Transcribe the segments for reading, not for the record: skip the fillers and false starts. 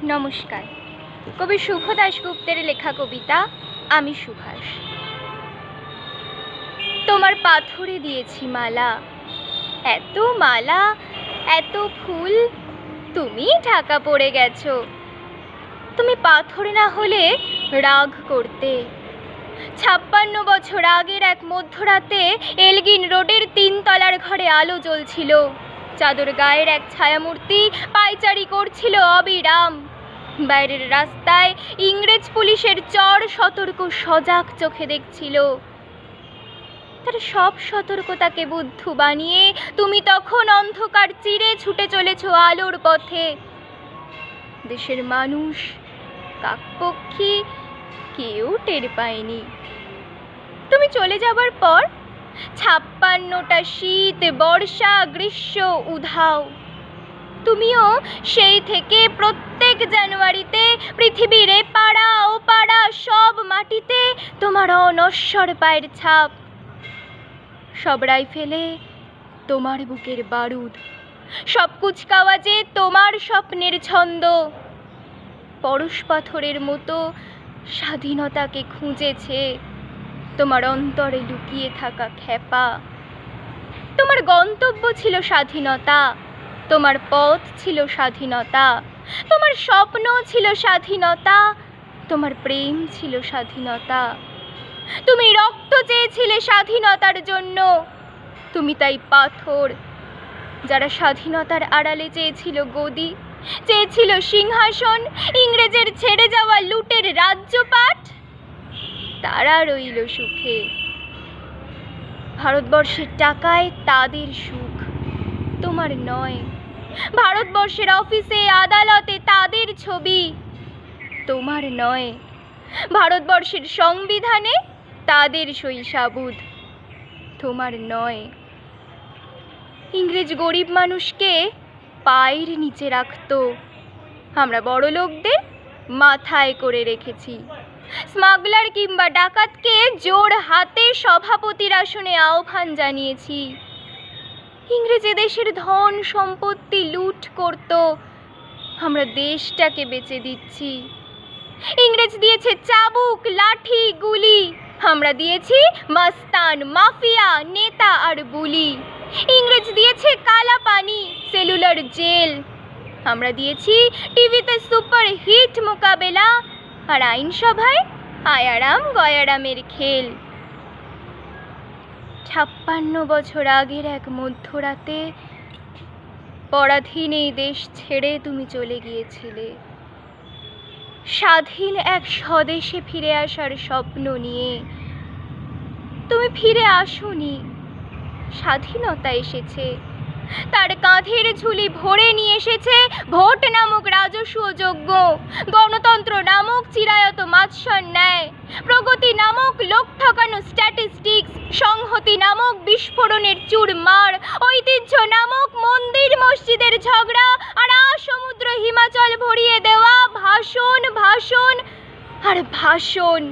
নমস্কার। কবি শুভ দাশগুপ্তের লেখা কবিতা আমি সুভাষ। তোমার পাথরে দিয়েছি মালা, এত মালা এত ফুল, তুমি ঢাকা পড়ে গেছো। তুমি পাথর না হলে রাগ করতে। 56 বছর আগের এক মধ্যরাতে এলগিন রোডের 3 তলার ঘরে আলো জ্বলছিল। চাদর গায়ের এক ছায়ামূর্তি পায়চারি করছিল অবিরাম। বাইরের রাস্তায় ইংরেজ পুলিশের চর সতর্ক সজাগ চোখে দেখছিল। তার সব সতর্কতাকে বুদ্ধু বানিয়ে তুমি তখন অন্ধকার চিরে ছুটে চলেছ আলোর পথে। দেশের মানুষ, কাকপক্ষী কেউ টের পায়নি। তুমি চলে যাবার পর 56টা শীত, বর্ষা, গ্রীষ্ম উধাও। তুমিও সেই থেকে প্রত্যেক জানুয়ারিতে পৃথিবীর এপাড়া ওপাড়া সব মাটিতে তোমার অনশ্বর পায়ের ছাপ। সব রাইফেলে তোমার বুকের বারুদ, সব কুচকাওয়াজে তোমার স্বপ্নের ছন্দ। পরশ পাথরের মতো স্বাধীনতাকে খুঁজেছে তোমার অন্তরে লুকিয়ে থাকা খেপা। তোমার গন্তব্য ছিল স্বাধীনতা, তোমার পথ ছিল স্বাধীনতা, তোমার স্বপ্ন ছিল স্বাধীনতা, তোমার প্রেম ছিল স্বাধীনতা। তুমি রক্ত চেয়েছিলে স্বাধীনতার জন্য, তুমি তাই পাথর। যারা স্বাধীনতার আড়ালে চেয়েছিল গদি, চেয়েছিল সিংহাসন, ইংরেজের ছেড়ে যাওয়া লুটের রাজ্যপাট, তারা রইল সুখে। ভারতবর্ষের টাকায় তাদের সুখ, তোমার নয়। ভারতবর্ষের অফিসে আদালতে তাদের ছবি, তোমার নয়। ভারতবর্ষের সংবিধানে তাদের সই সাবুদ, তোমার নয়। ইংরেজ গরিব মানুষকে পায়ের নিচে রাখত, আমরা বড় লোকদের মাথায় করে রেখেছি। স্মাগলার কিংবা ডাকাতকে জোর হাতে সভাপতির আসনে আহ্বান জানিয়েছি। ইংরেজ দেশের ধন সম্পত্তি লুট করত, আমরা দেশটাকে বেচে দিচ্ছি। ইংরেজ দিয়েছে চাবুক, লাঠি, গুলি, আমরা দিয়েছি মাস্তান, মাফিয়া, নেতা আর বুলি। ইংরেজ দিয়েছে কালা পানি, সেলুলার জেল, আমরা দিয়েছি টিভিতে সুপার হিট মোকাবেলা আর আইনসভায় আয়ারাম গয়ারামের খেল। 56 বছর আগের এক মধ্যরাতে পরাধীন এই দেশ ছেড়ে তুমি চলে গিয়েছিলে, স্বাধীন এক স্বদেশে ফিরে আসার স্বপ্ন নিয়ে। তুমি ফিরে আসোনি, স্বাধীনতা এসেছে। তার কাঁধের ঝুলি ভরে নিয়ে এসেছে ভোট নামক রাজস্ব যজ্ঞ, গণতন্ত্র নামক চিরায়ত মাৎসর ন্যায়, প্রগতি নামক লোক ঠকানো স্ট্যাটিস্টিক্স, সংহতি নামক বিস্ফোরণের চুরমার, ঐতিহ্য নামক মন্দির মসজিদের ঝগড়া, আর সমুদ্র হিমাচল ভরিয়ে দেওয়া ভাষণ, ভাষণ আর ভাষণ।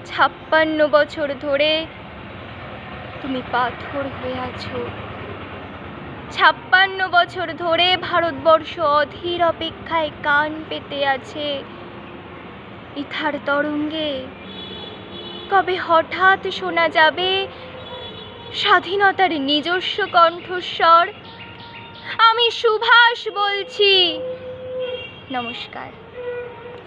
56 বছর ধরে তুমি পাথর হয়ে আছো। 56 বছর ধরে ভারতবর্ষ অধীর অপেক্ষায় কান পেতে আছে। ইথার তরঙ্গে কবে হঠাৎ শোনা যাবে স্বাধীনতার নিজস্ব কণ্ঠস্বর। আমি সুভাষ বলছি। নমস্কার।